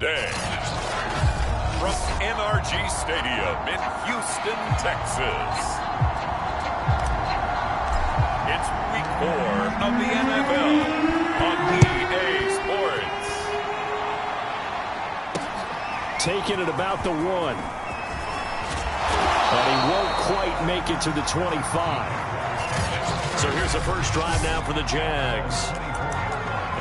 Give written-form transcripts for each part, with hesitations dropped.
day. From NRG Stadium in Houston, Texas. It's week 4 of the NFL on EA Sports. Taking it about the 1. But he won't quite make it to the 25. So here's the first drive now for the Jags.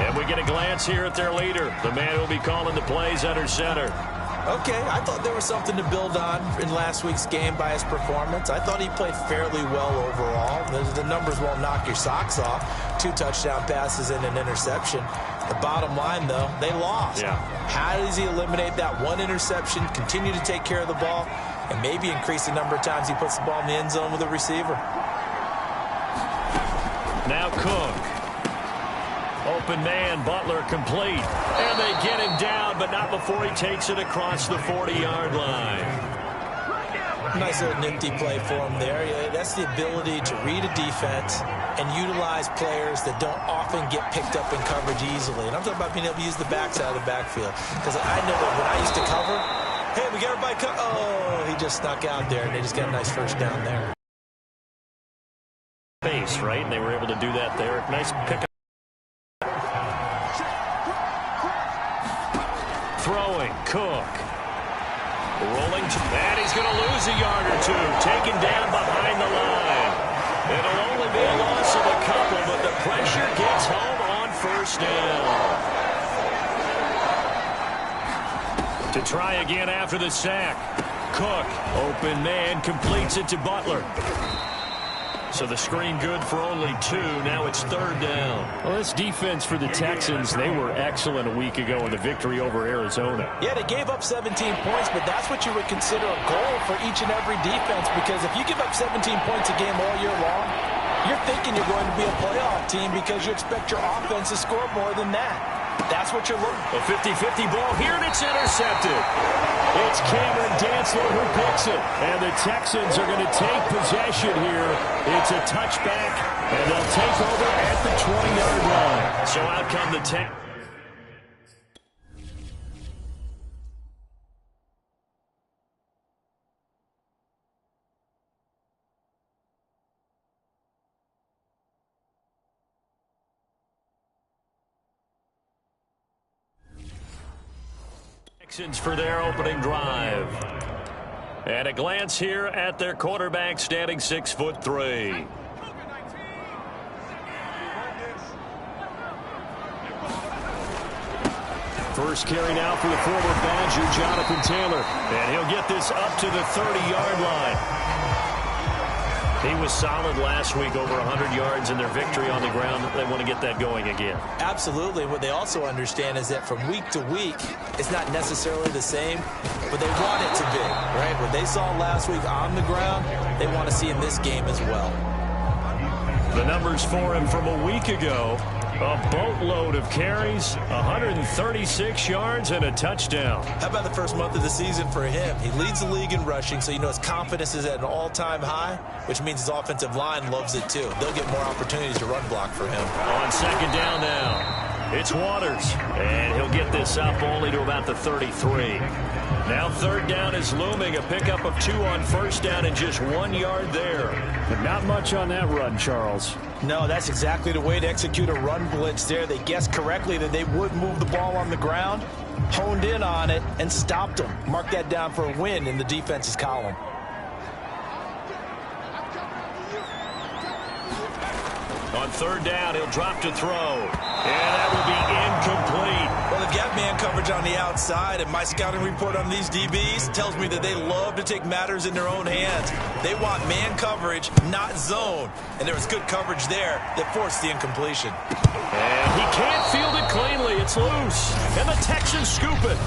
And we get a glance here at their leader, the man who will be calling the plays under center. Okay, I thought there was something to build on in last week's game by his performance. I thought he played fairly well overall. The numbers won't knock your socks off. 2 touchdown passes and an interception. The bottom line, though, they lost. Yeah. How does he eliminate that 1 interception, continue to take care of the ball, and maybe increase the number of times he puts the ball in the end zone with a receiver? Now Cook. Open man, Butler complete. And they get him down, but not before he takes it across the 40-yard line. Nice little nifty play for him there. Yeah, that's the ability to read a defense and utilize players that don't often get picked up in coverage easily. And I'm talking about being able to use the backside of the backfield. Because I know that when I used to cover, hey, we got everybody oh, he just snuck out there, and they just got a nice first down there. Base, right? And they were able to do that there. Nice pick. Throwing, Cook. Rolling, and he's going to lose a yard or 2. Taken down behind the line. It'll only be a loss of a couple, but the pressure gets home on first down. To try again after the sack. Cook, open man, completes it to Butler. So the screen good for only 2. Now it's 3rd down. Well, this defense for the Texans, they were excellent a week ago in the victory over Arizona. Yeah, they gave up 17 points, but that's what you would consider a goal for each and every defense, because if you give up 17 points a game all year long, you're thinking you're going to be a playoff team because you expect your offense to score more than that. That's what you're looking for. A 50-50 ball here, and it's intercepted. It's Cameron Dantzler who picks it. And the Texans are going to take possession here. It's a touchback, and they'll take over at the 20-yard line. So out come the Texans. For their opening drive. And a glance here at their quarterback, standing 6'3". First carry now for the former Badger, Jonathan Taylor. And he'll get this up to the 30-yard line. He was solid last week, over 100 yards in their victory on the ground. They want to get that going again. Absolutely. What they also understand is that from week to week, it's not necessarily the same, but they want it to be, right? What they saw last week on the ground, they want to see in this game as well. The numbers for him from a week ago, a boatload of carries, 136 yards, and a touchdown. How about the first month of the season for him? He leads the league in rushing, so you know his confidence is at an all-time high, which means his offensive line loves it too. They'll get more opportunities to run block for him. On second down now, it's Waters, and he'll get this up only to about the 33. Now 3rd down is looming, a pickup of 2 on first down and just 1 yard there. But not much on that run, Charles. No, that's exactly the way to execute a run blitz there. They guessed correctly that they would move the ball on the ground, honed in on it, and stopped them. Mark that down for a win in the defense's column. On 3rd down, he'll drop to throw. And that will be incomplete. Well, they've got man coverage on the outside, and my scouting report on these DBs tells me that they love to take matters in their own hands. They want man coverage, not zone. And there was good coverage there that forced the incompletion. And he can't field it cleanly. It's loose. And the Texans scoop it.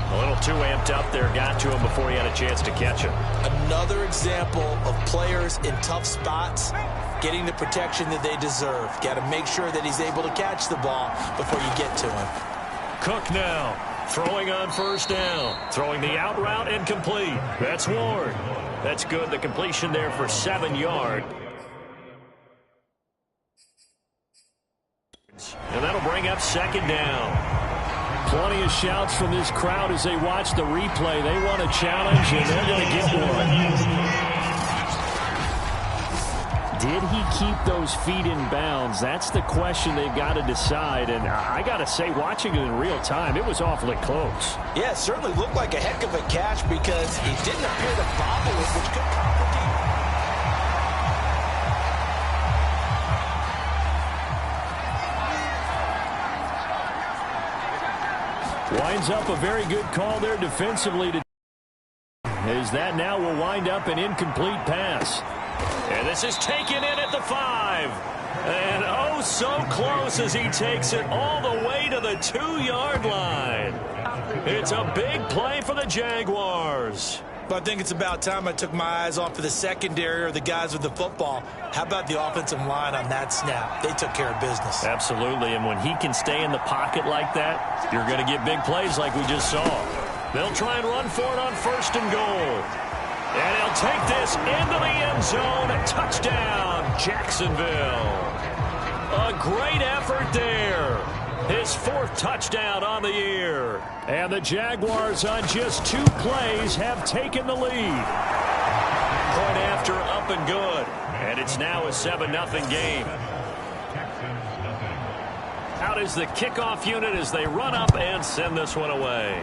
A little too amped up there, got to him before he had a chance to catch it. Another example of players in tough spots getting the protection that they deserve. Got to make sure that he's able to catch the ball before you get to him. Cook now, throwing on first down. Throwing the out route and complete. That's Ward. That's good. The completion there for 7 yards. And that'll bring up second down. Plenty of shouts from this crowd as they watch the replay. They want a challenge, and they're going to get one. Did he keep those feet in bounds? That's the question they've got to decide. And I got to say, watching it in real time, it was awfully close. Yeah, it certainly looked like a heck of a catch because he didn't appear to bobble it, which could complicate. Winds up a very good call there defensively. As that now will wind up an incomplete pass. And this is taken in at the 5. And oh, so close as he takes it all the way to the 2-yard line. It's a big play for the Jaguars. But I think it's about time I took my eyes off of the secondary or the guys with the football. How about the offensive line on that snap? They took care of business. Absolutely, and when he can stay in the pocket like that, you're going to get big plays like we just saw. They'll try and run for it on 1st and goal. And he'll take this into the end zone. Touchdown, Jacksonville. A great effort there. His 4th touchdown on the year. And the Jaguars on just 2 plays have taken the lead. Point after up and good. And it's now a 7-0 game. Out is the kickoff unit as they run up and send this one away.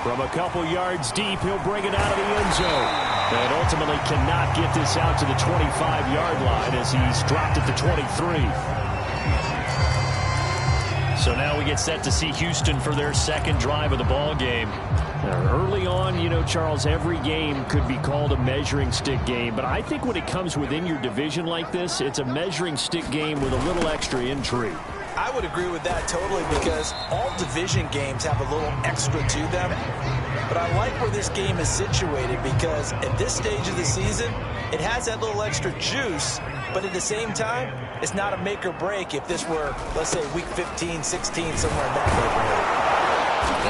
From a couple yards deep, he'll bring it out of the end zone. And ultimately cannot get this out to the 25-yard line as he's dropped at the 23. So now we get set to see Houston for their 2nd drive of the ball game. Early on, you know, Charles, every game could be called a measuring stick game. But I think when it comes within your division like this, it's a measuring stick game with a little extra intrigue. I would agree with that totally because all division games have a little extra to them. But I like where this game is situated because at this stage of the season, it has that little extra juice. But at the same time, it's not a make or break if this were, let's say, week 15, 16, somewhere in that neighborhood.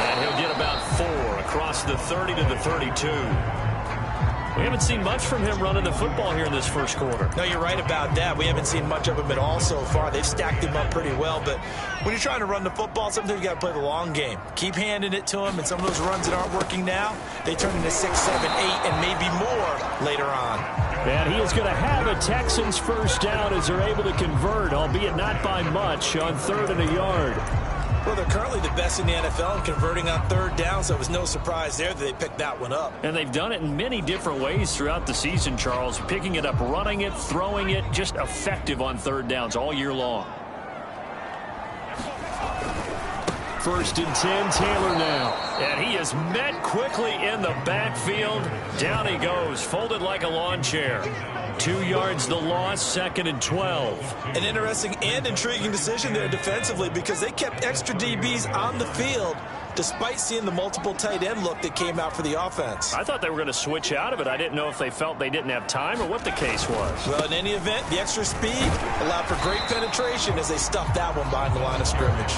And he'll get about 4 across the 30 to the 32. We haven't seen much from him running the football here in this first quarter. No, you're right about that. We haven't seen much of him at all so far. They've stacked him up pretty well. But when you're trying to run the football, sometimes you got to play the long game. Keep handing it to him, and some of those runs that aren't working now, they turn into 6, 7, 8, and maybe more later on. And he is going to have a Texans first down as they're able to convert, albeit not by much, on 3rd and a yard. Well, they're currently the best in the NFL in converting on 3rd down, so it was no surprise there that they picked that one up. And they've done it in many different ways throughout the season, Charles. Picking it up, running it, throwing it, just effective on 3rd downs all year long. 1st and 10, Taylor now. And he is met quickly in the backfield. Down he goes, folded like a lawn chair. 2 yards the loss, 2nd and 12. An interesting and intriguing decision there defensively because they kept extra DBs on the field despite seeing the multiple tight end look that came out for the offense. I thought they were going to switch out of it. I didn't know if they felt they didn't have time or what the case was. Well, in any event, the extra speed allowed for great penetration as they stuffed that one behind the line of scrimmage.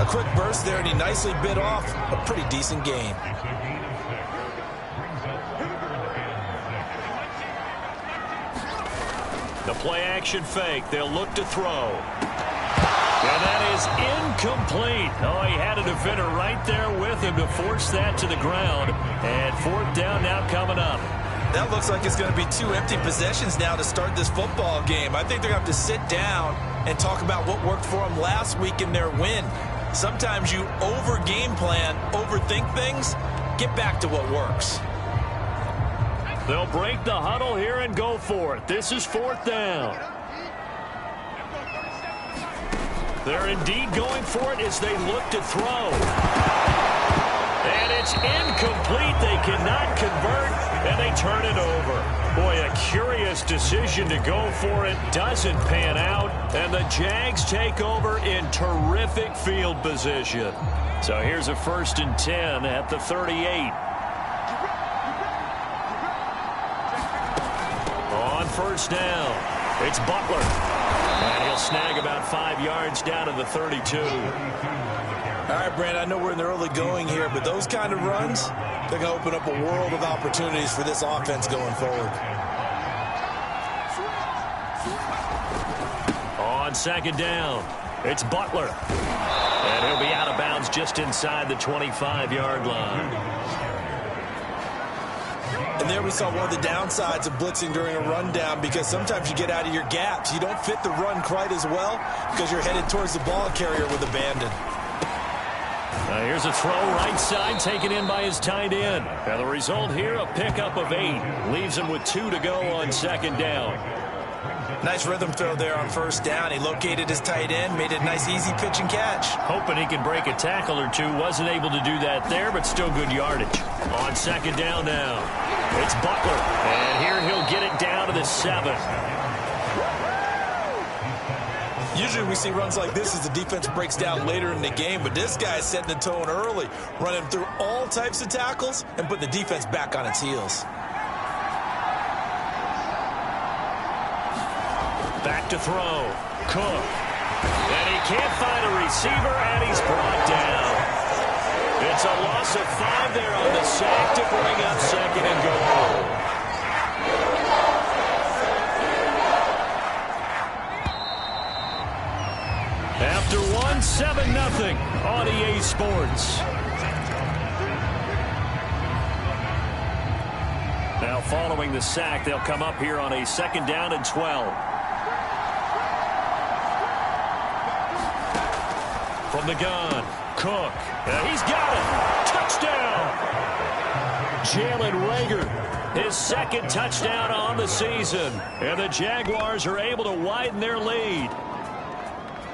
A quick burst there, and he nicely bit off a pretty decent gain. The play-action fake. They'll look to throw. And that is incomplete. Oh, he had a defender right there with him to force that to the ground. And 4th down now coming up. That looks like it's going to be 2 empty possessions now to start this football game. I think they're going to have to sit down and talk about what worked for them last week in their win. Sometimes you over-game plan, overthink things. Get back to what works. They'll break the huddle here and go for it. This is 4th down. They're indeed going for it as they look to throw. And it's incomplete. They cannot convert, and they turn it over. Boy, a curious decision to go for it. Doesn't pan out, and the Jags take over in terrific field position. So here's a 1st and 10 at the 38. On 1st down, it's Butler. And he'll snag about 5 yards down to the 32. All right, Brand, I know we're in the early going here, but those kind of runs, they're going to open up a world of opportunities for this offense going forward. on second down. It's Butler. And he'll be out of bounds just inside the 25-yard line. And there we saw one of the downsides of blitzing during a rundown, because sometimes you get out of your gaps. You don't fit the run quite as well because you're headed towards the ball carrier with abandon. Here's a throw right side taken in by his tight end. And the result here, a pickup of 8. Leaves him with 2 to go on second down. Nice rhythm throw there on first down. He located his tight end, made a nice easy pitch and catch. Hoping he can break a tackle or two. Wasn't able to do that there, but still good yardage. On second down now, it's Butler. And here he'll get it down to the 7. Usually we see runs like this as the defense breaks down later in the game, but this guy is setting the tone early, running through all types of tackles and putting the defense back on its heels. Back to throw. Cook. And he can't find a receiver, and he's brought down. It's a loss of 5 there on the sack to bring up second and goal. After 1, 7-0 on EA Sports. Now following the sack, they'll come up here on a second down and 12. From the gun, Cook. And he's got it. Touchdown. Jalen Reagor, his second touchdown on the season. And the Jaguars are able to widen their lead.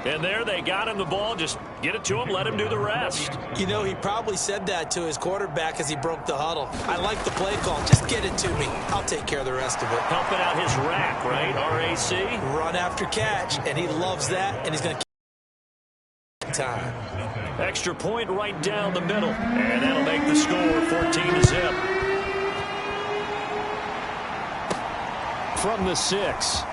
And there they got him the ball. Just get it to him, let him do the rest. You know, he probably said that to his quarterback as he broke the huddle. I like the play call. Just get it to me. I'll take care of the rest of it. Helping out his rack, right? RAC? Run after catch, and he loves that, and he's going to keep time. Extra point right down the middle. And that'll make the score 14-0. From the 6.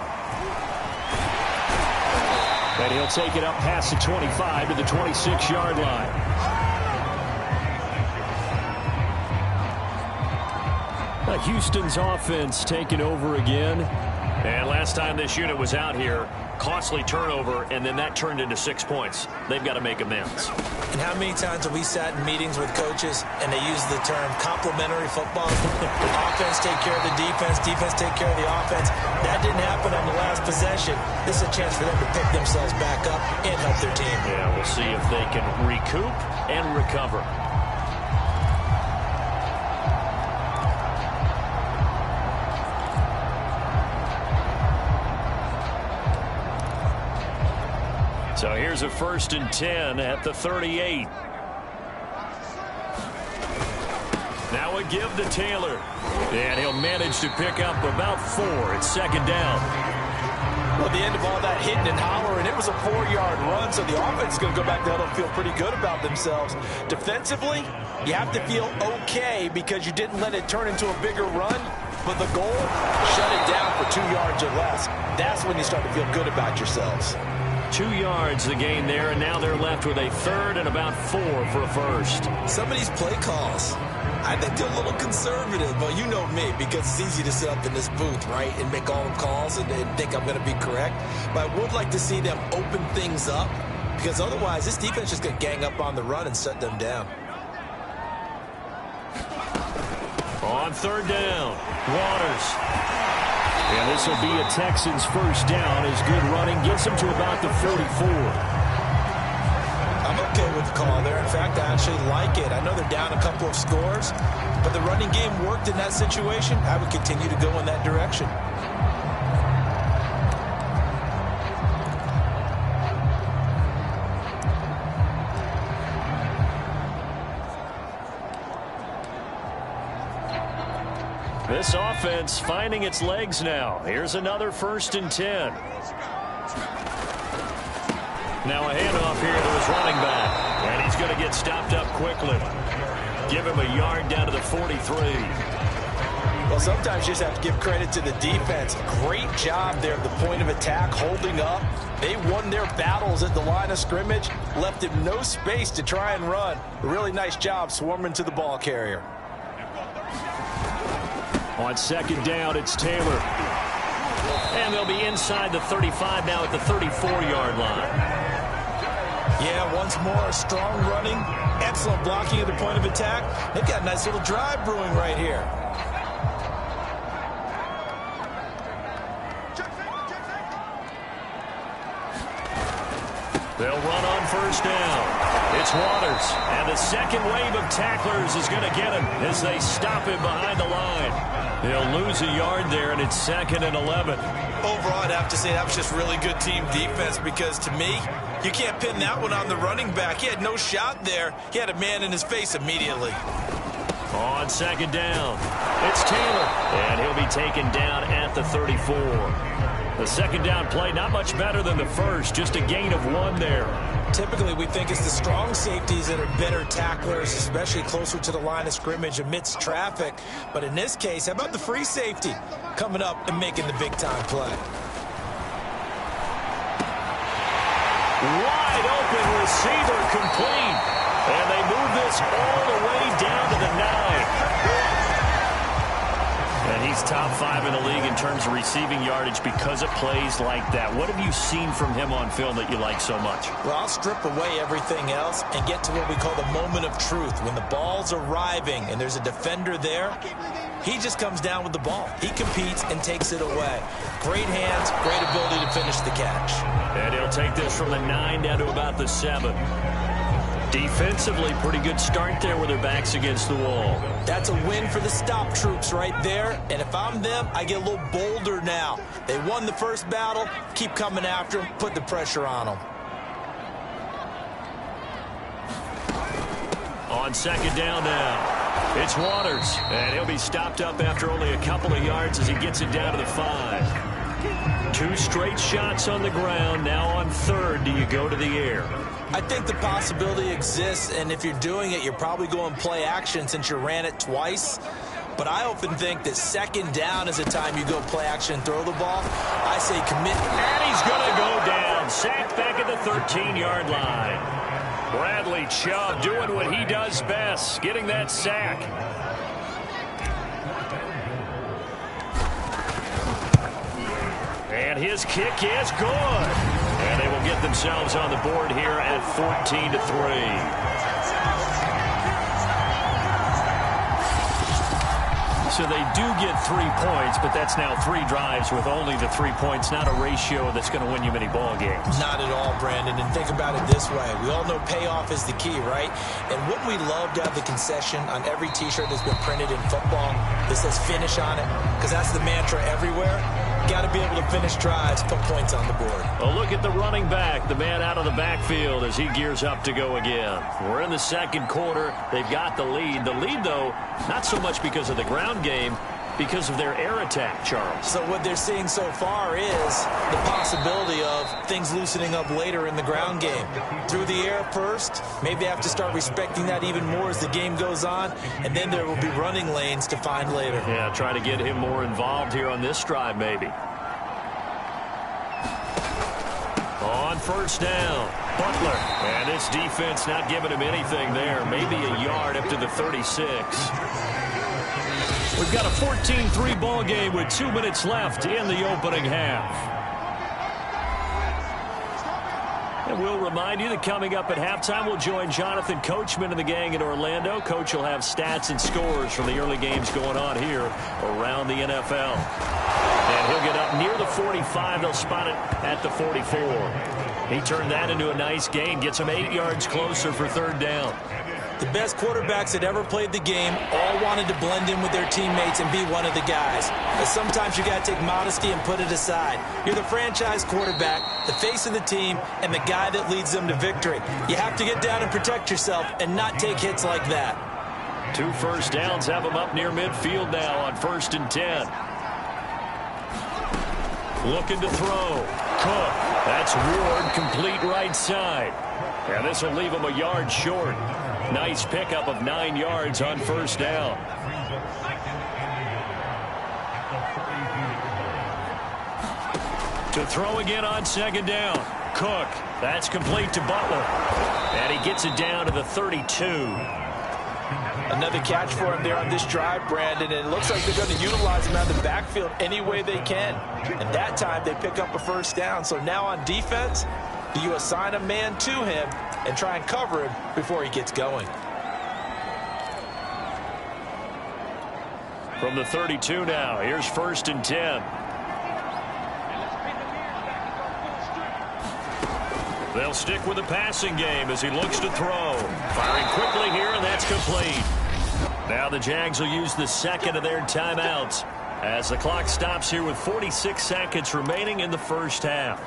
And he'll take it up past the 25 to the 26-yard line. Houston's offense taking over again. And last time this unit was out here, costly turnover, and then that turned into 6 points. They've got to make amends. And how many times have we sat in meetings with coaches and they use the term complementary football? Offense take care of the defense, defense take care of the offense. That didn't happen on the last possession. This is a chance for them to pick themselves back up and help their team. Yeah, we'll see if they can recoup and recover. So here's a 1st and 10 at the 38. Now a give to Taylor. And he'll manage to pick up about 4. It's second down. Well, the end of all that hitting and hollering, it was a 4-yard run, so the offense is going to go back there and feel pretty good about themselves. Defensively, you have to feel okay because you didn't let it turn into a bigger run, but the goal, shut it down for 2 yards or less. That's when you start to feel good about yourselves. 2 yards the gain there, and now they're left with a 3rd and about 4 for a first. Some of these play calls, I think they're a little conservative, but you know me, because it's easy to sit up in this booth, right, and make all the calls and think I'm going to be correct. But I would like to see them open things up, because otherwise this defense is going to gang up on the run and shut them down. On 3rd down, Waters. And this will be a Texans first down as good running gets them to about the 44. I'm okay with the call there. In fact, I actually like it. I know they're down a couple of scores, but the running game worked in that situation. I would continue to go in that direction. This offense finding its legs now. Here's another 1st and 10. Now a handoff here to his running back. And he's going to get stopped up quickly. Give him a yard down to the 43. Well, sometimes you just have to give credit to the defense. Great job there at the point of attack, holding up. They won their battles at the line of scrimmage, left him no space to try and run. A really nice job swarming to the ball carrier. On second down, it's Taylor. And they'll be inside the 35 now at the 34-yard line. Yeah, once more, strong running, excellent blocking at the point of attack. They've got a nice little drive brewing right here. They'll run on first down. It's Waters, and the second wave of tacklers is going to get him as they stop him behind the line. They'll lose a yard there, and it's 2nd and 11. Overall, I'd have to say that was just really good team defense because, to me, you can't pin that one on the running back. He had no shot there. He had a man in his face immediately. On second down, it's Taylor, and he'll be taken down at the 34. The second down play, not much better than the first, just a gain of 1 there. Typically, we think it's the strong safeties that are better tacklers, especially closer to the line of scrimmage amidst traffic. But in this case, how about the free safety coming up and making the big-time play? Wide open receiver complete. And they move this all the way down to the 9. And he's top 5 in the league in terms of receiving yardage because of plays like that. What have you seen from him on film that you like so much? Well, I'll strip away everything else and get to what we call the moment of truth. When the ball's arriving and there's a defender there, he just comes down with the ball. He competes and takes it away. Great hands, great ability to finish the catch. And he'll take this from the 9 down to about the 7. Defensively, pretty good start there with their backs against the wall. That's a win for the stop troops right there. And if I'm them, I get a little bolder now. They won the first battle. Keep coming after them. Put the pressure on them. On second down now, it's Waters. And he'll be stopped up after only a couple of yards as he gets it down to the 5. 2 straight shots on the ground. Now on third, do you go to the air? I think the possibility exists, and if you're doing it, you're probably going play action since you ran it twice. But I often think that second down is the time you go play action and throw the ball. I say commit. And he's going to go down. Sacked back at the 13-yard line. Bradley Chubb doing what he does best, getting that sack. And his kick is good. And they will get themselves on the board here at 14-3. So they do get 3 points, but that's now 3 drives with only the 3 points, not a ratio that's going to win you many ball games. Not at all, Brandon. And think about it this way. We all know payoff is the key, right? And wouldn't we love to have the concession on every T-shirt that's been printed in football that says finish on it? Because that's the mantra everywhere. Got to be able to finish drives, put points on the board. A look at the running back, the man out of the backfield as he gears up to go again. We're in the second quarter. They've got the lead. The lead, though, not so much because of the ground game, because of their air attack, Charles. So what they're seeing so far is the possibility of things loosening up later in the ground game. Through the air first, maybe they have to start respecting that even more as the game goes on, and then there will be running lanes to find later. Yeah, try to get him more involved here on this drive, maybe. On first down, Butler. And this defense not giving him anything there. Maybe a yard up to the 36. We've got a 14-3 ball game with 2 minutes left in the opening half. And we'll remind you that coming up at halftime, we'll join Jonathan Coachman and the gang in Orlando. Coach will have stats and scores from the early games going on here around the NFL. And he'll get up near the 45. They'll spot it at the 44. He turned that into a nice gain. Gets him 8 yards closer for third down. The best quarterbacks that ever played the game all wanted to blend in with their teammates and be one of the guys. But sometimes you got to take modesty and put it aside. You're the franchise quarterback, the face of the team, and the guy that leads them to victory. You have to get down and protect yourself and not take hits like that. 2 first downs have him up near midfield now on 1st and 10. Looking to throw. Cook. That's Ward, complete right side. And this will leave him a yard short. Nice pickup of 9 yards on first down. To throw again on second down. Cook. That's complete to Butler. And he gets it down to the 32. Another catch for him there on this drive, Brandon, and it looks like they're going to utilize him out of the backfield any way they can. And that time they pick up a first down. So now on defense, do you assign a man to him and try and cover him before he gets going? From the 32 now, here's 1st and 10. They'll stick with the passing game as he looks to throw. Firing quickly here, and that's complete. Now the Jags will use the second of their timeouts as the clock stops here with 46 seconds remaining in the first half.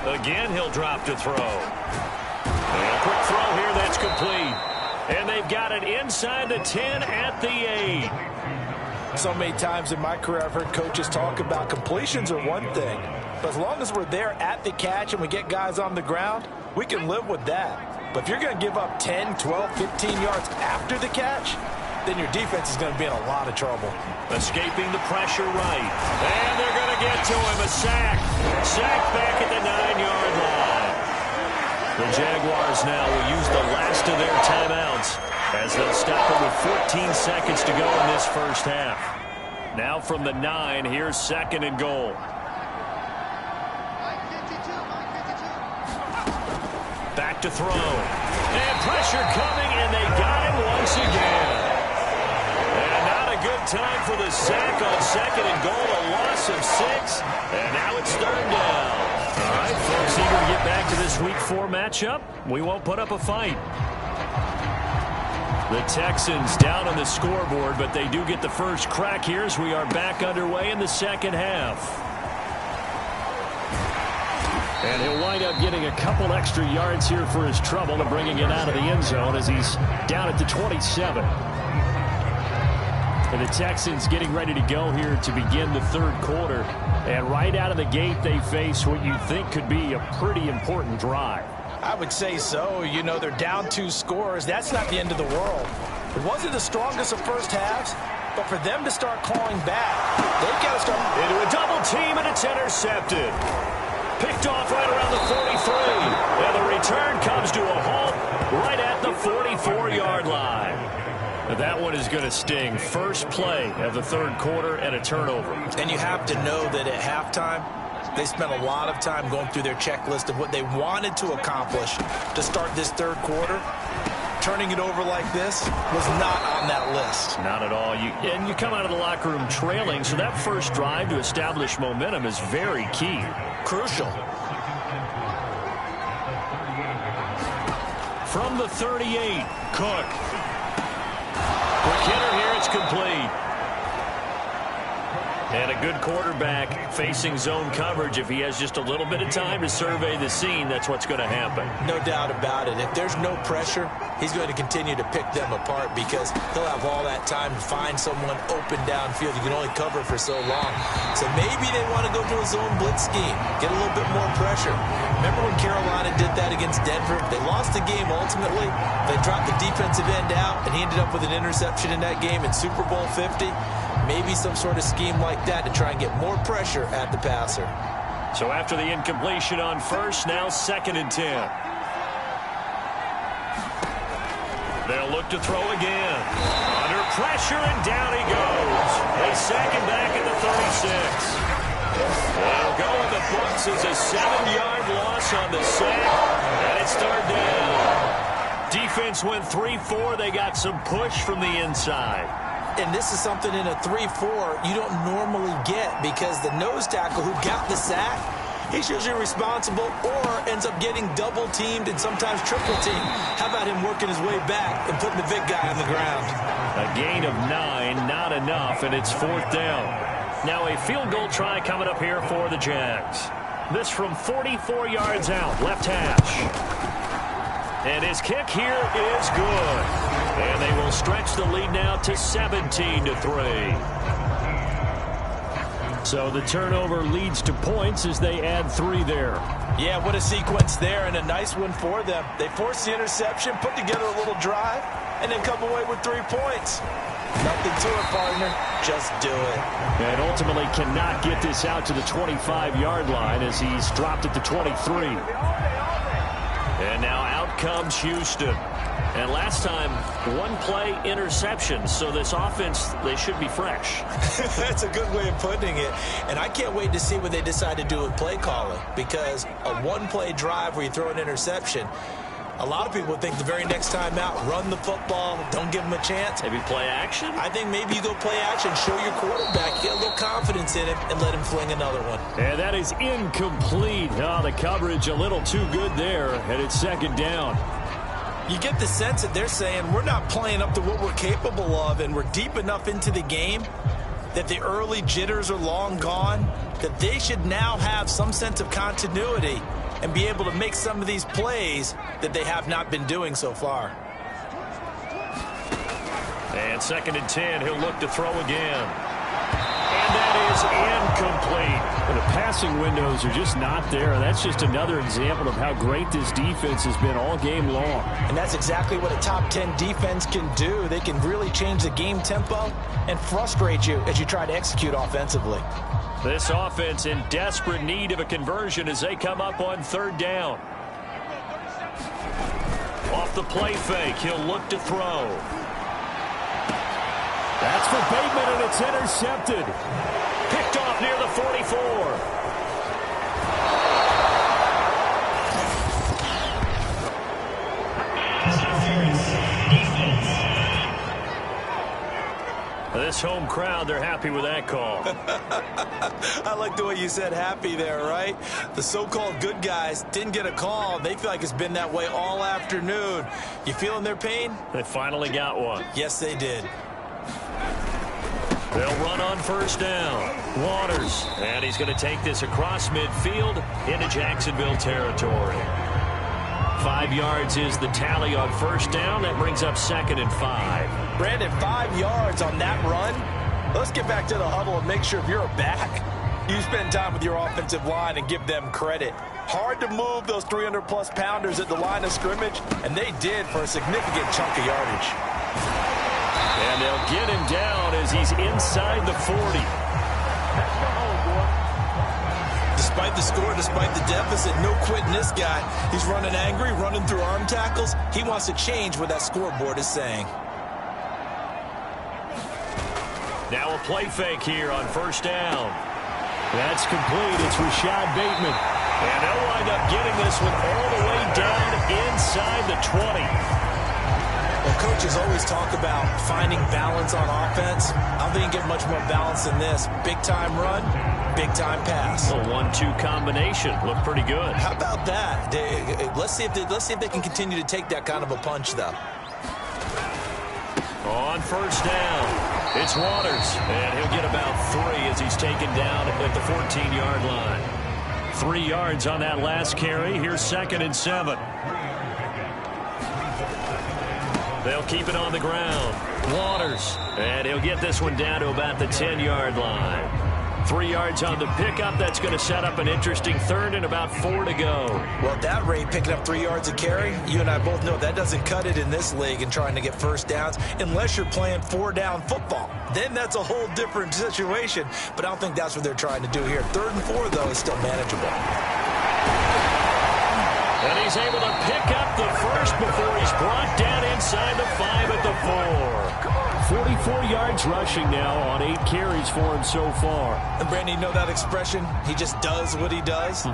Again, he'll drop to throw. And a quick throw here, that's complete. And they've got it inside the 10 at the 8. So many times in my career I've heard coaches talk about completions are one thing, but as long as we're there at the catch and we get guys on the ground, we can live with that. But if you're going to give up 10, 12, 15 yards after the catch, then your defense is going to be in a lot of trouble. Escaping the pressure right. And they're going to get to him. A sack. Sack back at the 9-yard line. The Jaguars now will use the last of their timeouts as they'll stop it with 14 seconds to go in this first half. Now from the 9, here's 2nd and goal. Back to throw. And pressure coming, and they got him once again. And not a good time for the sack on 2nd and goal. A loss of 6, and now it's 3rd down. All right, folks, eager to get back to this Week 4 matchup. We won't put up a fight. The Texans down on the scoreboard, but they do get the first crack here as we are back underway in the second half. And he'll wind up getting a couple extra yards here for his trouble and bringing it out of the end zone as he's down at the 27. And the Texans getting ready to go here to begin the 3rd quarter. And right out of the gate, they face what you think could be a pretty important drive. I would say so. You know, they're down 2 scores. That's not the end of the world. It wasn't the strongest of first halves, but for them to start clawing back, they've got to start into a double team, and it's intercepted. Picked off right around the 43. And the return comes to a halt right at the 44-yard line. That one is going to sting. First play of the 3rd quarter and a turnover. And you have to know that at halftime, they spent a lot of time going through their checklist of what they wanted to accomplish to start this 3rd quarter. Turning it over like this was not on that list. Not at all. And you come out of the locker room trailing, so that first drive to establish momentum is very key. Crucial. From the 38, Cook. Quick hitter here, it's complete. And a good quarterback facing zone coverage. If he has just a little bit of time to survey the scene, that's what's going to happen. No doubt about it. If there's no pressure, he's going to continue to pick them apart because he'll have all that time to find someone open downfield. You can only cover for so long. So maybe they want to go to a zone blitz scheme, get a little bit more pressure. Remember when Carolina did that against Denver? They lost the game ultimately. They dropped the defensive end out, and he ended up with an interception in that game in Super Bowl 50. Maybe some sort of scheme like that to try and get more pressure at the passer. So after the incompletion on first, now 2nd and 10. They'll look to throw again. Under pressure, and down he goes. They sack him back at the 36. They'll go in the books as a 7-yard loss on the sack, and it's 3rd down. Defense went 3-4. They got some push from the inside. And this is something in a 3-4 you don't normally get because the nose tackle who got the sack, he's usually responsible or ends up getting double-teamed and sometimes triple-teamed. How about him working his way back and putting the big guy on the ground? A gain of 9, not enough, and it's 4th down. Now a field goal try coming up here for the Jags. This from 44 yards out, left hash. And his kick here is good. And they will stretch the lead now to 17-3. So the turnover leads to points as they add 3 there. Yeah, what a sequence there, and a nice one for them. They forced the interception, put together a little drive, and then come away with 3 points. Nothing to it, partner. Just do it. And ultimately cannot get this out to the 25-yard line as he's dropped at the 23. And now out comes Houston. And last time, one play interception. So this offense, they should be fresh. That's a good way of putting it. And I can't wait to see what they decide to do with play calling. Because a one-play drive where you throw an interception, a lot of people think the very next time out, run the football, don't give them a chance. Maybe play action? I think maybe you go play action, show your quarterback, get a little confidence in him, and let him fling another one. And that is incomplete. Oh, the coverage a little too good there, and it's second down. You get the sense that they're saying we're not playing up to what we're capable of, and we're deep enough into the game that the early jitters are long gone, that they should now have some sense of continuity and be able to make some of these plays that they have not been doing so far. And second and 10, he'll look to throw again. And that is incomplete. And the passing windows are just not there. That's just another example of how great this defense has been all game long. And that's exactly what a top 10 defense can do. They can really change the game tempo and frustrate you as you try to execute offensively. This offense in desperate need of a conversion as they come up on third down. Off the play fake, he'll look to throw. That's for Bateman, and it's intercepted. Picked off near the 44. This home crowd, they're happy with that call. I like the way you said happy there, right? The so-called good guys didn't get a call. They feel like it's been that way all afternoon. You feeling their pain? They finally got one. Yes, they did. They'll run on first down. Waters. And he's going to take this across midfield into Jacksonville territory. 5 yards is the tally on first down. That brings up second and 5. Brandon, 5 yards on that run. Let's get back to the huddle and make sure if you're a back, you spend time with your offensive line and give them credit. Hard to move those 300-plus pounders at the line of scrimmage, and they did for a significant chunk of yardage. And they'll get him down as he's inside the 40. Despite the score, despite the deficit, no quitting this guy. He's running angry, running through arm tackles. He wants to change what that scoreboard is saying. Now a play fake here on first down. That's complete. It's Rashad Bateman. And they'll wind up getting this one all the way down inside the 20. Well, coaches always talk about finding balance on offense. I don't think you can get much more balance than this. Big-time run, big-time pass. A 1-2 combination. Looked pretty good. How about that? Let's see if they can continue to take that kind of a punch, though. On first down, it's Waters. And he'll get about 3 as he's taken down at the 14-yard line. 3 yards on that last carry. Here's second and 7. They'll keep it on the ground. Waters. And he'll get this one down to about the 10-yard line. 3 yards on the pickup. That's going to set up an interesting third and about 4 to go. Well, at that rate, picking up 3 yards a carry, you and I both know that doesn't cut it in this league and trying to get first downs unless you're playing 4-down football. Then that's a whole different situation. But I don't think that's what they're trying to do here. 3rd and 4, though, is still manageable. And he's able to pick up the first before he's brought down inside the 5 at the 4. 44 yards rushing now on 8 carries for him so far. And Brandon, you know that expression? He just does what he does.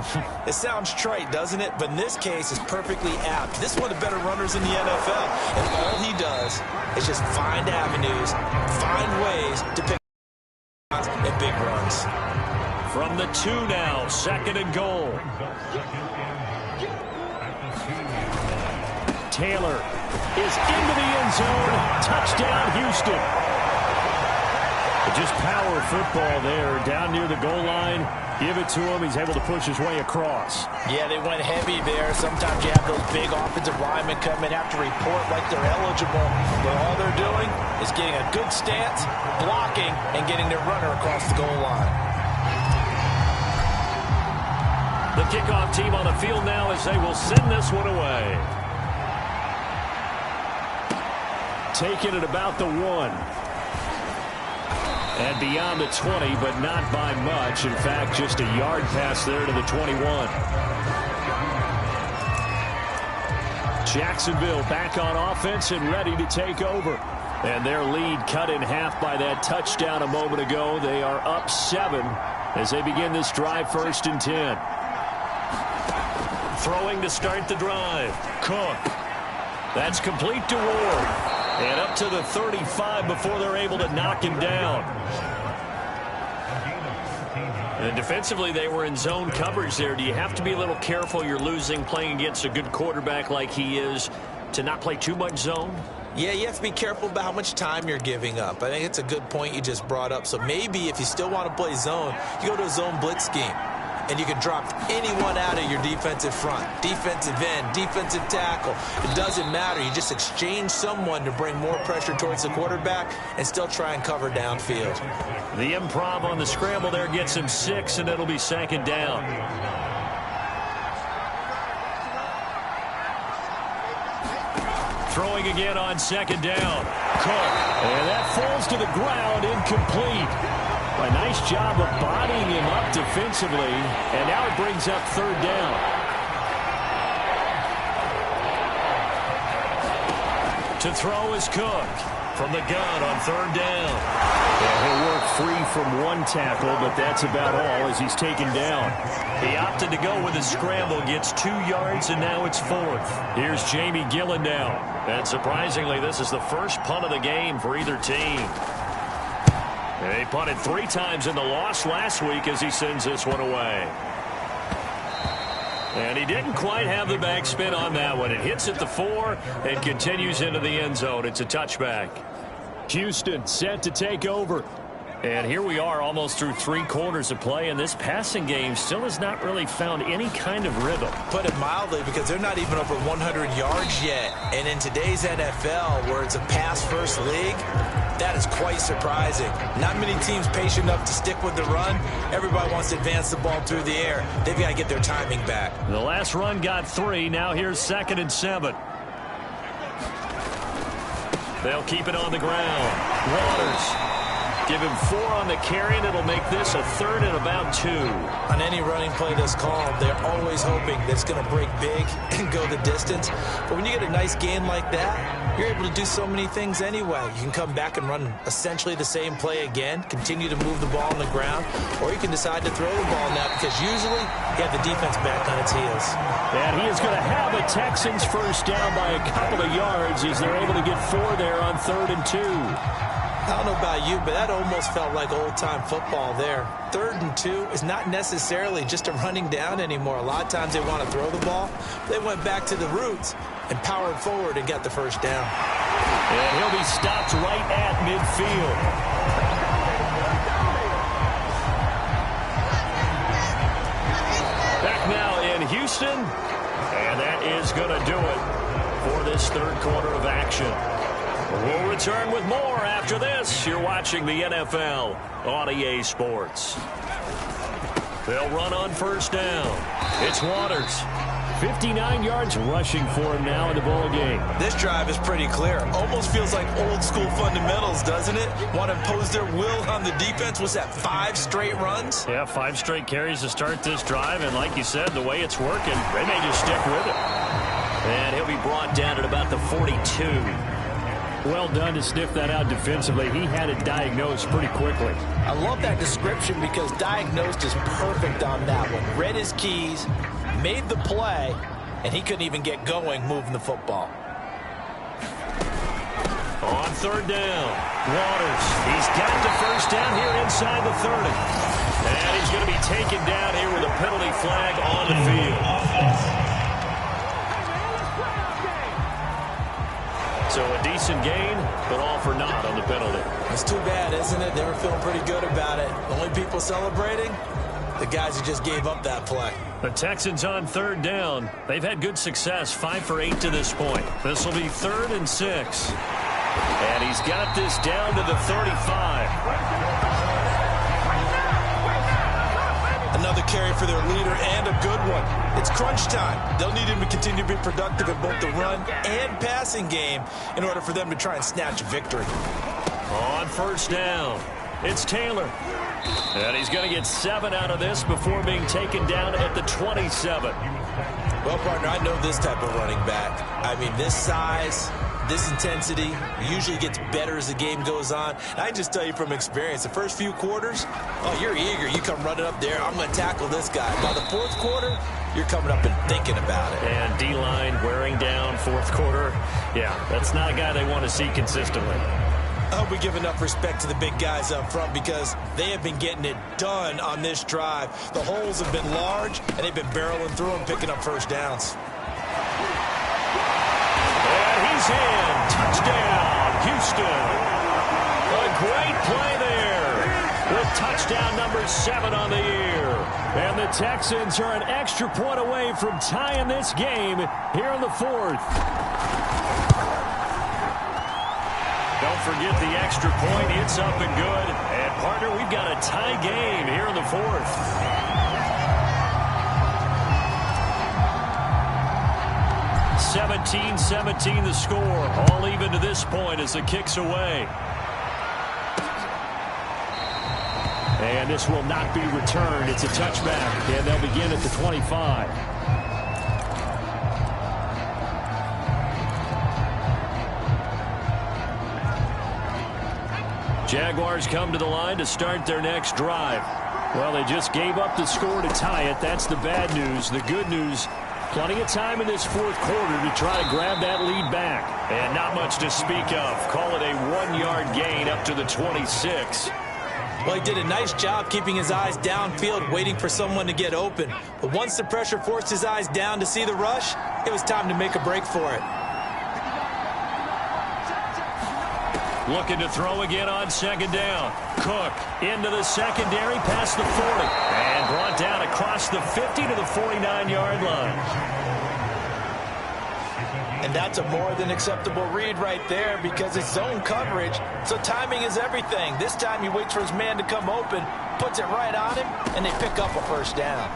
It sounds trite, doesn't it? But in this case, it's perfectly apt. This is one of the better runners in the NFL. And all he does is just find avenues, find ways to pick and big runs. From the 2 now, second and goal. Taylor is into the end zone. Touchdown, Houston. Just power football there. Down near the goal line. Give it to him. He's able to push his way across. Yeah, they went heavy there. Sometimes you have those big offensive linemen come in, have to report like they're eligible. But all they're doing is getting a good stance, blocking, and getting their runner across the goal line. The kickoff team on the field now as they will send this one away. Taken at about the 1. And beyond the 20, but not by much. In fact, just a yard pass there to the 21. Jacksonville back on offense and ready to take over. And their lead cut in half by that touchdown a moment ago. They are up 7 as they begin this drive, 1st and 10. Throwing to start the drive. Cook. That's complete to Ward. And up to the 35 before they're able to knock him down. And defensively, they were in zone coverage there. Do you have to be a little careful? You're losing playing against a good quarterback like he is to not play too much zone? Yeah, you have to be careful about how much time you're giving up. I think it's a good point you just brought up. So maybe if you still want to play zone, you go to a zone blitz scheme. And you can drop anyone out of your defensive front. Defensive end, defensive tackle. It doesn't matter. You just exchange someone to bring more pressure towards the quarterback and still try and cover downfield. The improv on the scramble there gets him 6, and it'll be 2nd down. Throwing again on 2nd down. Cook. And that falls to the ground, incomplete. A nice job of bodying him up defensively, and now it brings up 3rd down. To throw is Cook from the gun on 3rd down. Yeah, he'll work free from one tackle, but that's about all as he's taken down. He opted to go with a scramble, gets 2 yards, and now it's 4th. Here's Jamie Gillen now. And surprisingly, this is the first punt of the game for either team. They punted 3 times in the loss last week as he sends this one away. And he didn't quite have the backspin on that one. It hits at the 4 and continues into the end zone. It's a touchback. Houston set to take over. And here we are almost through 3 quarters of play, and this passing game still has not really found any kind of rhythm. Put it mildly, because they're not even over 100 yards yet. And in today's NFL, where it's a pass-first league, that is quite surprising. Not many teams patient enough to stick with the run. Everybody wants to advance the ball through the air. They've got to get their timing back. The last run got 3. Now here's 2nd and 7. They'll keep it on the ground. Waters. Give him 4 on the carry, and it'll make this a 3rd and about 2. On any running play that's called, they're always hoping that it's going to break big and go the distance. But when you get a nice game like that, you're able to do so many things anyway. You can come back and run essentially the same play again, continue to move the ball on the ground, or you can decide to throw the ball now because usually you have the defense back on its heels. And he is going to have a Texans first down by a couple of yards as they're able to get 4 there on 3rd and 2. I don't know about you, but that almost felt like old-time football there. 3rd and 2 is not necessarily just a running down anymore. A lot of times they want to throw the ball. They went back to the roots and powered forward and got the first down. And he'll be stopped right at midfield. Back now in Houston, and that is going to do it for this 3rd quarter of action. We'll return with more after this. You're watching the NFL on EA Sports. They'll run on 1st down. It's Waters. 59 yards rushing for him now in the ball game. This drive is pretty clear. Almost feels like old school fundamentals, doesn't it? Want to impose their will on the defense. Was that 5 straight runs? Yeah, 5 straight carries to start this drive. And like you said, the way it's working, they may just stick with it. And he'll be brought down at about the 42. Well done to sniff that out defensively. He had it diagnosed pretty quickly. I love that description because diagnosed is perfect on that one. Read his keys, made the play, and he couldn't even get going moving the football. On 3rd down, Waters. He's got the first down here inside the 30. And he's going to be taken down here with a penalty flag on the field. So a decent gain, but all for naught on the penalty. It's too bad, isn't it? They were feeling pretty good about it. The only people celebrating, the guys who just gave up that play. The Texans on 3rd down. They've had good success, 5 for 8 to this point. This will be 3rd and 6. And he's got this down to the 35. Another carry for their leader and a good one. It's crunch time. They'll need him to continue to be productive in both the run and passing game in order for them to try and snatch a victory. On 1st down, It's Taylor. And he's going to get 7 out of this before being taken down at the 27. Well, partner, I know this type of running back. I mean, this size, this intensity usually gets better as the game goes on. And I just tell you from experience, the first few quarters, oh, you're eager. You come running up there, I'm going to tackle this guy. By the fourth quarter, you're coming up and thinking about it. And D-line wearing down fourth quarter. Yeah, that's not a guy they want to see consistently. I hope we give enough respect to the big guys up front because they have been getting it done on this drive. The holes have been large, and they've been barreling through them, picking up first downs. And he's in. Touchdown, Houston. A great play there with touchdown number 7 on the year. And the Texans are an extra point away from tying this game here in the 4th. Don't forget the extra point. It's up and good. And, partner, we've got a tie game here in the 4th. (17-17) the score. All even to this point as the kick's away. And this will not be returned. It's a touchback. And they'll begin at the 25. Jaguars come to the line to start their next drive. Well, they just gave up the score to tie it. That's the bad news. The good news, plenty of time in this fourth quarter to try to grab that lead back. And not much to speak of. Call it a 1-yard gain up to the 26. Well, he did a nice job keeping his eyes downfield, waiting for someone to get open. But once the pressure forced his eyes down to see the rush, it was time to make a break for it. Looking to throw again on second down. Cook into the secondary past the 40. And brought down across the 50 to the 49-yard line. And that's a more than acceptable read right there because it's zone coverage, so timing is everything. This time he waits for his man to come open, puts it right on him, and they pick up a first down.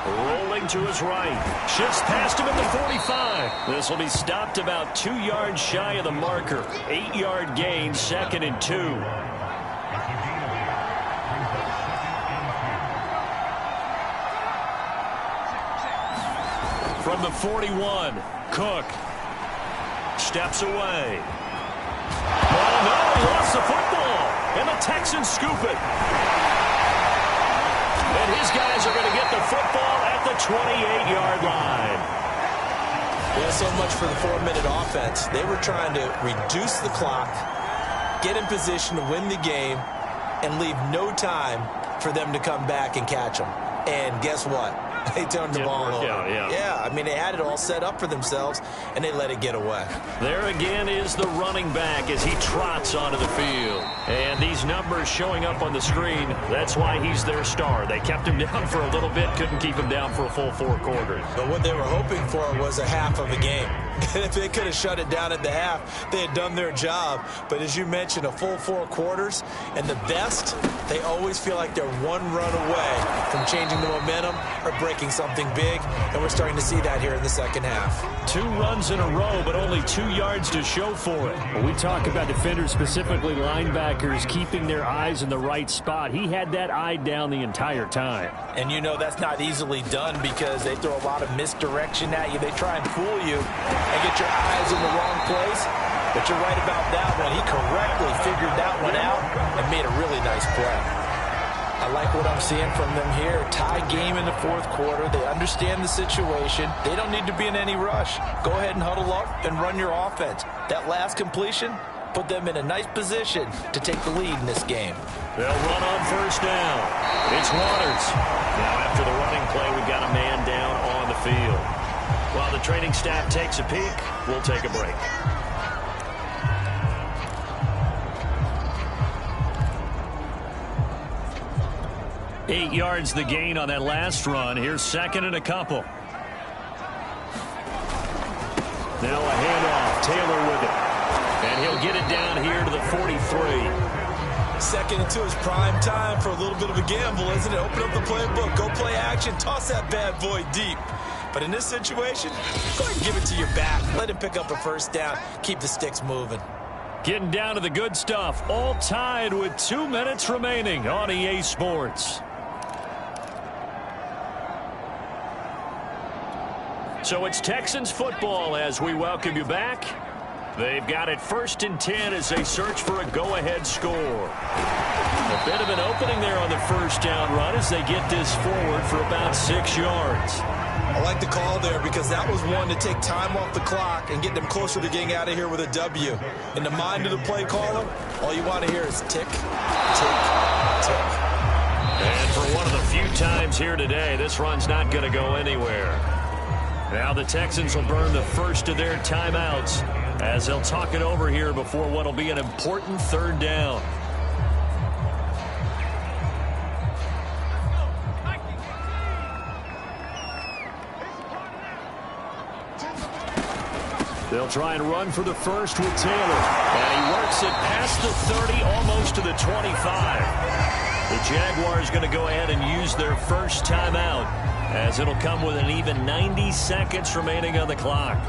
Rolling to his right. Shifts past him at the 45. This will be stopped about 2 yards shy of the marker. 8-yard gain, 2nd and 2. From the 41, Cook steps away. Oh, no, he lost the football. And the Texans scoop it. And his guys are going to get the football at the 28-yard line. Yeah, so much for the 4-minute offense. They were trying to reduce the clock, get in position to win the game, and leave no time for them to come back and catch them. And guess what? They turned the ball over. Yeah, I mean, they had it all set up for themselves, and they let it get away. There again is the running back as he trots onto the field. And these numbers showing up on the screen, that's why he's their star. They kept him down for a little bit, couldn't keep him down for a full 4 quarters. But what they were hoping for was a half of a game. If they could have shut it down at the half, they had done their job. But as you mentioned, a full 4 quarters, and the best, they always feel like they're one run away from changing the momentum or breaking something big, and we're starting to see that here in the second half. 2 runs in a row, but only 2 yards to show for it. When we talk about defenders, specifically linebackers, keeping their eyes in the right spot, he had that eye down the entire time. And you know that's not easily done because they throw a lot of misdirection at you. They try and fool you and get your eyes in the wrong place. But you're right about that one. He correctly figured that one out and made a really nice play. I like what I'm seeing from them here. Tie game in the 4th quarter. They understand the situation. They don't need to be in any rush. Go ahead and huddle up and run your offense. That last completion put them in a nice position to take the lead in this game. They'll run on first down. It's Waters. Now after the running play, we've got a man down on the field. While the training staff takes a peek, we'll take a break. Eight yards the gain on that last run. Here's 2nd and a couple. Now a handoff. Taylor with it. And he'll get it down here to the 43. 2nd and 2 is prime time for a little bit of a gamble, isn't it? Open up the playbook. Go play action. Toss that bad boy deep. But in this situation, go ahead and give it to your back. Let him pick up a first down. Keep the sticks moving. Getting down to the good stuff. All tied with 2 minutes remaining on EA Sports. So it's Texans football as we welcome you back. They've got it 1st and 10 as they search for a go-ahead score. A bit of an opening there on the first down run as they get this forward for about 6 yards. I like the call there because that was one to take time off the clock and get them closer to getting out of here with a W. In the mind of the play caller, all you want to hear is tick, tick, tick. And for one of the few times here today, this run's not going to go anywhere. Now the Texans will burn the first of their timeouts as they'll talk it over here before what will be an important 3rd down. They'll try and run for the first with Taylor. And he works it past the 30, almost to the 25. The Jaguars going to go ahead and use their first timeout as it'll come with an even 90 seconds remaining on the clock.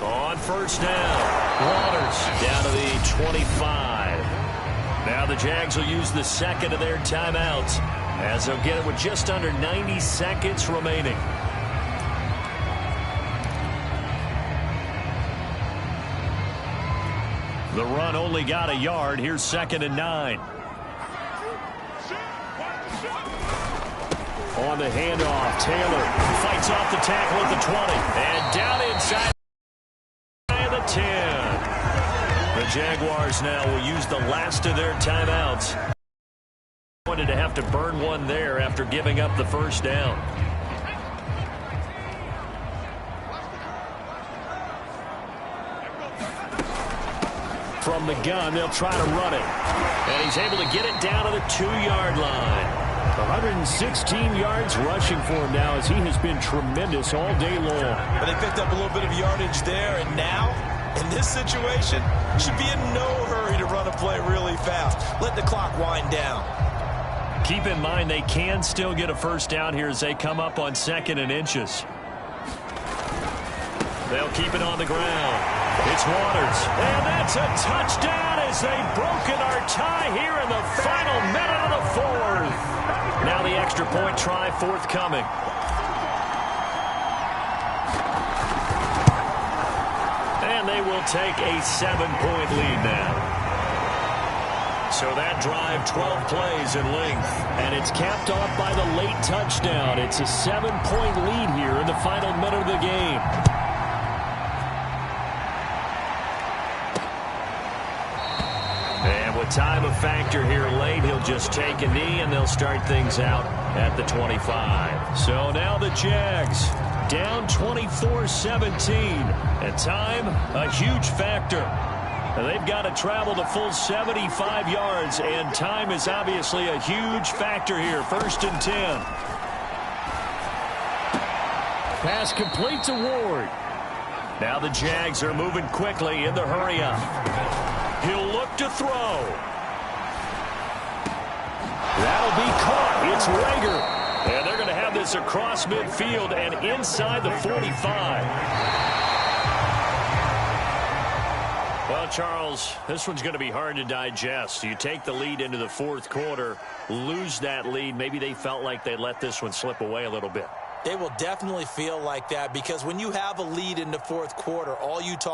On first down, Waters down to the 25. Now the Jags will use the second of their timeouts as they'll get it with just under 90 seconds remaining. The run only got a yard. Here's 2nd and 9. On the handoff, Taylor fights off the tackle at the 20. And down inside the 10. The Jaguars now will use the last of their timeouts. Wanted to have to burn one there after giving up the first down. From the gun, they'll try to run it. And he's able to get it down to the 2-yard line. 116 yards rushing for him now as he has been tremendous all day long. But they picked up a little bit of yardage there, and now, in this situation, should be in no hurry to run a play really fast. Let the clock wind down. Keep in mind they can still get a first down here as they come up on 2nd and inches. They'll keep it on the ground. It's Waters. And that's a touchdown as they've broken our tie here in the final minute of the 4th. Now the extra point try forthcoming. And they will take a 7-point lead now. So that drive, 12 plays in length. And it's capped off by the late touchdown. It's a 7-point lead here in the final minute of the game. And with time a factor here late, he'll just take a knee and they'll start things out at the 25. So now the Jags down 24-17. And time, a huge factor. They've got to travel the full 75 yards, and time is obviously a huge factor here. 1st and 10. Pass complete to Ward. Now the Jags are moving quickly in the hurry up. He'll look to throw. That'll be caught. It's Rager. And they're going to have this across midfield and inside the 45. Well, Charles, this one's going to be hard to digest. You take the lead into the 4th quarter, lose that lead. Maybe they felt like they let this one slip away a little bit. They will definitely feel like that because when you have a lead in the 4th quarter, all you talk